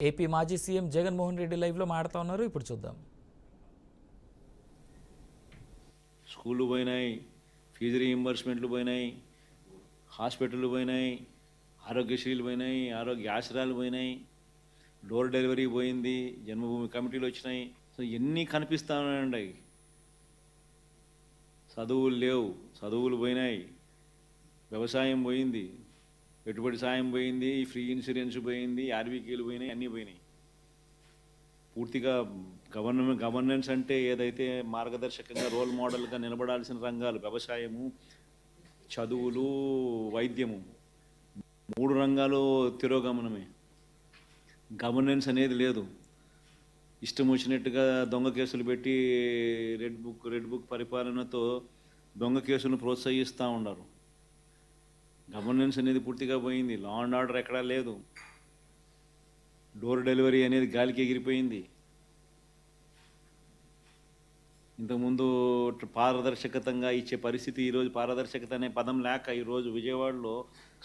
AP మాజీ CM Jaganmohan Reddy లైవ్లో మాట్లాడుతూ ఉన్నారు. ఇప్పుడు చూద్దాం. స్కూళ్ళు పోయినాయి, ఫీజు రీయింబర్స్మెంట్లు పోయినాయి, హాస్పిటళ్ళు పోయినాయి, ఆరోగ్యశ్రీలు పోయినాయి, ఆరోగ్య ఆశ్రయాలు పోయినాయి, డోర్ డెలివరీ పోయింది, జన్మభూమి కమిటీలు వచ్చినాయి. సో ఎన్ని కనిపిస్తూ ఉన్నాయండి. చదువులు లేవు, చదువులు పోయినాయి, వ్యవసాయం పోయింది, పెట్టుబడి సాయం పోయింది, ఫ్రీ ఇన్సూరెన్స్ పోయింది, ఆర్బీకేలు పోయినాయి, అన్నీ పోయినాయి. పూర్తిగా గవర్నెన్స్ అంటే ఏదైతే మార్గదర్శకంగా రోల్ మోడల్గా నిలబడాల్సిన రంగాలు వ్యవసాయము, చదువులు, వైద్యము, 3 రంగాలు తిరోగమనమే. గవర్నెన్స్ అనేది లేదు. ఇష్టం వచ్చినట్టుగా దొంగ కేసులు పెట్టి రెడ్ బుక్ పరిపాలనతో దొంగ కేసులను ప్రోత్సహిస్తూ ఉన్నారు. గవర్నెన్స్ అనేది పూర్తిగా పోయింది. లా అండ్ ఆర్డర్ ఎక్కడా లేదు. డోర్ డెలివరీ అనేది గాలికి ఎగిరిపోయింది. ఇంతకుముందు పారదర్శకతంగా ఇచ్చే పరిస్థితి ఈరోజు పారదర్శకత అనే పదం లేక ఈరోజు విజయవాడలో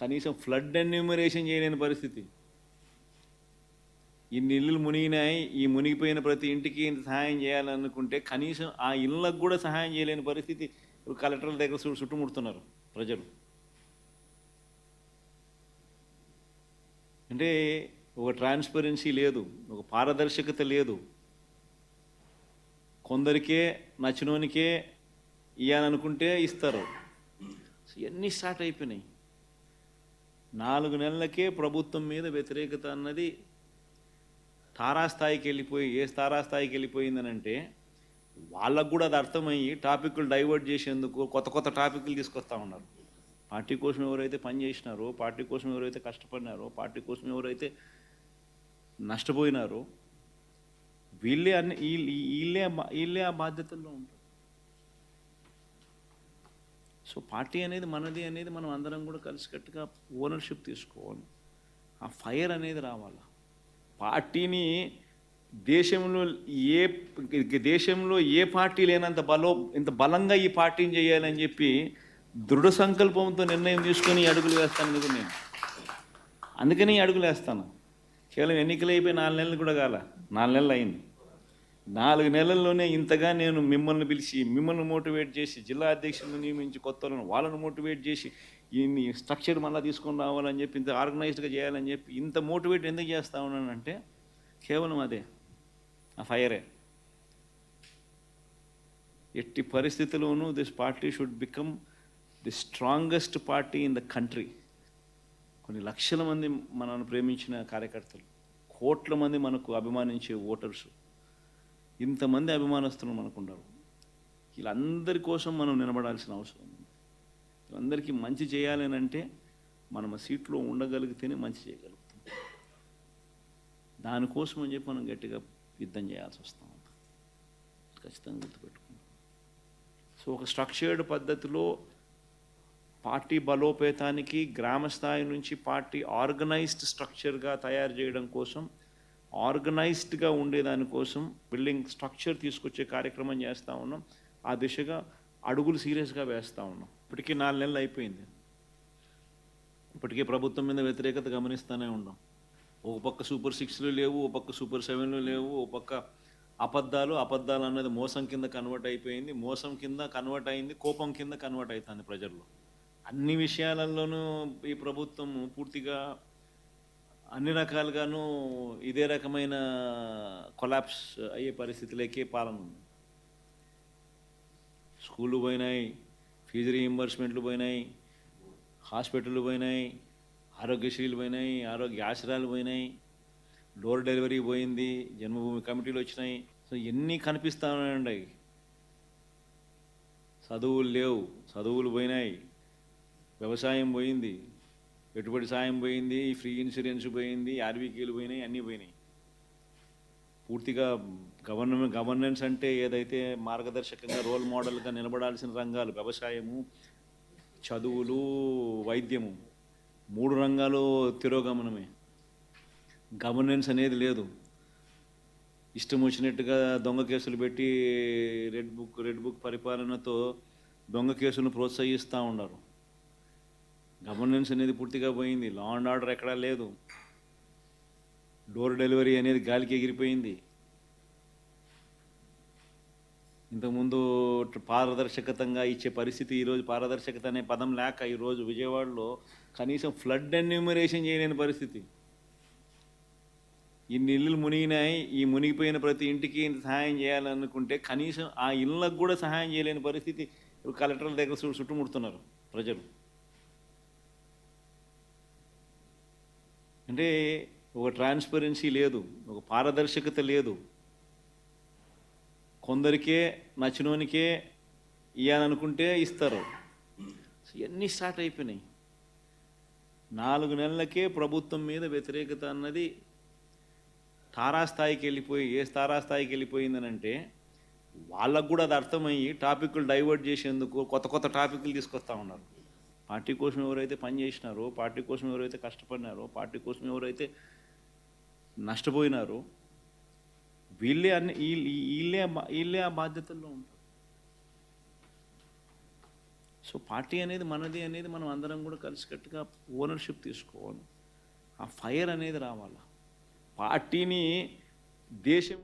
కనీసం ఫ్లడ్ ఎన్యూమరేషన్ చేయలేని పరిస్థితి. ఇన్ని ఇళ్ళు మునిగినాయి, ఈ మునిగిపోయిన ప్రతి ఇంటికి ఇంత సహాయం చేయాలనుకుంటే కనీసం ఆ ఇళ్ళకు కూడా సహాయం చేయలేని పరిస్థితి. కలెక్టర్ల దగ్గర చుట్టుముడుతున్నారు ప్రజలు. అంటే ఒక ట్రాన్స్పరెన్సీ లేదు, ఒక పారదర్శకత లేదు. కొందరికే నచ్చినోనికే ఇవ్వాలనుకుంటే ఇస్తారు. ఇవన్నీ స్టార్ట్ అయిపోయినాయి. 4 నెలలకే ప్రభుత్వం మీద వ్యతిరేకత అన్నది తారాస్థాయికి వెళ్ళిపోయి తారాస్థాయికి వెళ్ళిపోయిందనంటే వాళ్ళకు కూడా అది అర్థమయ్యి టాపిక్లు డైవర్ట్ చేసేందుకు కొత్త టాపిక్లు తీసుకొస్తూ ఉన్నారు. పార్టీ కోసం ఎవరైతే పనిచేసినారో, పార్టీ కోసం ఎవరైతే కష్టపడినారో, పార్టీ కోసం ఎవరైతే నష్టపోయినారో వీళ్ళే ఆ బాధ్యతల్లో ఉంటారు. సో పార్టీ అనేది మనది అనేది మనం అందరం కూడా కలిసికట్టుగా ఓనర్షిప్ తీసుకోవాలి. ఆ ఫైర్ అనేది రావాలి. పార్టీని దేశంలో ఏ పార్టీ లేనంత ఇంత బలంగా ఈ పార్టీని చేయాలని చెప్పి దృఢ సంకల్పంతో నిర్ణయం తీసుకొని అడుగులు వేస్తాను కదా నేను. అందుకని అడుగులు వేస్తాను. కేవలం ఎన్నికలు అయిపోయి 4 నెలలు కూడా కాల, 4 నెలలు అయింది. 4 నెలల్లోనే ఇంతగా నేను మిమ్మల్ని పిలిచి, మిమ్మల్ని మోటివేట్ చేసి, జిల్లా అధ్యక్షులను నియమించి, కొత్తలను వాళ్ళను మోటివేట్ చేసి, ఈ స్ట్రక్చర్ మళ్ళీ తీసుకొని రావాలని చెప్పి, ఇంత ఆర్గనైజ్డ్గా చేయాలని చెప్పి ఇంత మోటివేట్ ఎందుకు చేస్తా ఉన్నానంటే కేవలం అదే, ఆ ఫైరే. ఎట్టి పరిస్థితుల్లోనూ this party should become the strongest party in the country. కొన్ని లక్షల మంది మనల్ని ప్రేమించిన కార్యకర్తలు, కోట్ల మంది మనకు అభిమానించే ఓటర్సు, ఇంతమంది అభిమానస్తులు మనకు ఉండరు. వీళ్ళందరి కోసం మనం నిలబడాల్సిన అవసరం ఉంది. వీళ్ళందరికీ మంచి చేయాలని అంటే మనం ఆ సీట్లో ఉండగలిగితేనే మంచి చేయగలుగుతాం. దానికోసం అని చెప్పి మనం గట్టిగా యుద్ధం చేయాల్సి వస్తాం. ఖచ్చితంగా గుర్తుపెట్టుకుంటాం. సో ఒక స్ట్రక్చర్డ్ పద్ధతిలో పార్టీ బలోపేతానికి గ్రామ స్థాయి నుంచి పార్టీ ఆర్గనైజ్డ్ స్ట్రక్చర్గా తయారు చేయడం కోసం, ఆర్గనైజ్డ్గా ఉండేదానికోసం బిల్డింగ్ స్ట్రక్చర్ తీసుకొచ్చే కార్యక్రమం చేస్తూ ఉన్నాం. ఆ దిశగా అడుగులు సీరియస్గా వేస్తూ ఉన్నాం. ఇప్పటికీ 4 నెలలు అయిపోయింది. ఇప్పటికే ప్రభుత్వం మీద వ్యతిరేకత గమనిస్తూనే ఉన్నాం. ఒక పక్క సూపర్ 6లు లేవు, ఒక పక్క సూపర్ 7లు లేవు, ఒక పక్క అబద్ధాలు అన్నది మోసం కింద కన్వర్ట్ అయిపోయింది, మోసం కింద కన్వర్ట్ అయింది, కోపం కింద కన్వర్ట్ అవుతుంది ప్రజల్లో. అన్ని విషయాలలోనూ ఈ ప్రభుత్వం పూర్తిగా అన్ని రకాలుగాను ఇదే రకమైన కొలాప్స్ అయ్యే పరిస్థితిలోకే పాలన ఉంది. స్కూళ్ళు పోయినాయి, ఫీజు రీయింబర్స్మెంట్లు పోయినాయి, హాస్పిటళ్ళు పోయినాయి, ఆరోగ్యశ్రీలు పోయినాయి, ఆరోగ్య ఆశ్రయాలు పోయినాయి, డోర్ డెలివరీ పోయింది, జన్మభూమి కమిటీలు వచ్చినాయి. సో ఎన్ని కనిపిస్తూ ఉన్నాయండి. చదువులు లేవు, చదువులు పోయినాయి, వ్యవసాయం పోయింది, పెట్టుబడి సాయం పోయింది, ఫ్రీ ఇన్సూరెన్స్ పోయింది, ఆర్బీకేలు పోయినాయి, అన్నీ పోయినాయి. పూర్తిగా గవర్నెన్స్ అంటే ఏదైతే మార్గదర్శకంగా రోల్ మోడల్గా నిలబడాల్సిన రంగాలు వ్యవసాయము, చదువులు, వైద్యము, 3 రంగాలు తిరోగమనమే. గవర్నెన్స్ అనేది లేదు. ఇష్టం వచ్చినట్టుగా దొంగ కేసులు పెట్టి రెడ్ బుక్ పరిపాలనతో దొంగ కేసులను ప్రోత్సహిస్తూ ఉన్నారు. గవర్నెన్స్ అనేది పూర్తిగా పోయింది. లా అండ్ ఆర్డర్ ఎక్కడా లేదు. డోర్ డెలివరీ అనేది గాలికి ఎగిరిపోయింది. ఇంతకుముందు పారదర్శకతంగా ఇచ్చే పరిస్థితి, ఈరోజు పారదర్శకత అనే పదం లేక ఈరోజు విజయవాడలో కనీసం ఫ్లడ్ ఎన్యూమరేషన్ చేయలేని పరిస్థితి. ఇన్ని ఇళ్ళు మునిగినాయి, ఈ మునిగిపోయిన ప్రతి ఇంటికి ఇంత సహాయం చేయాలనుకుంటే కనీసం ఆ ఇళ్ళకు కూడా సహాయం చేయలేని పరిస్థితి. కలెక్టర్ల దగ్గర చుట్టుముడుతున్నారు ప్రజలు. అంటే ఒక ట్రాన్స్పరెన్సీ లేదు, ఒక పారదర్శకత లేదు. కొందరికే నచ్చినోనికే ఇవ్వాలనుకుంటే ఇస్తారు. ఇవన్నీ స్టార్ట్ అయిపోయినాయి. 4 నెలలకే ప్రభుత్వం మీద వ్యతిరేకత అన్నది తారాస్థాయికి వెళ్ళిపోయి, ఏ తారాస్థాయికి వెళ్ళిపోయిందనంటే వాళ్ళకు కూడా అది అర్థమయ్యి టాపిక్లు డైవర్ట్ చేసేందుకు కొత్త కొత్త టాపిక్లు తీసుకొస్తూ ఉన్నారు. పార్టీ కోసం ఎవరైతే పనిచేసినారో, పార్టీ కోసం ఎవరైతే కష్టపడినారో, పార్టీ కోసం ఎవరైతే నష్టపోయినారో వీళ్ళే ఆ బాధ్యతల్లో ఉంటారు. సో పార్టీ అనేది మనది అనేది మనం అందరం కూడా కలిసికట్టుగా ఓనర్షిప్ తీసుకోవాలి. ఆ ఫైర్ అనేది రావాలి. పార్టీని దేశం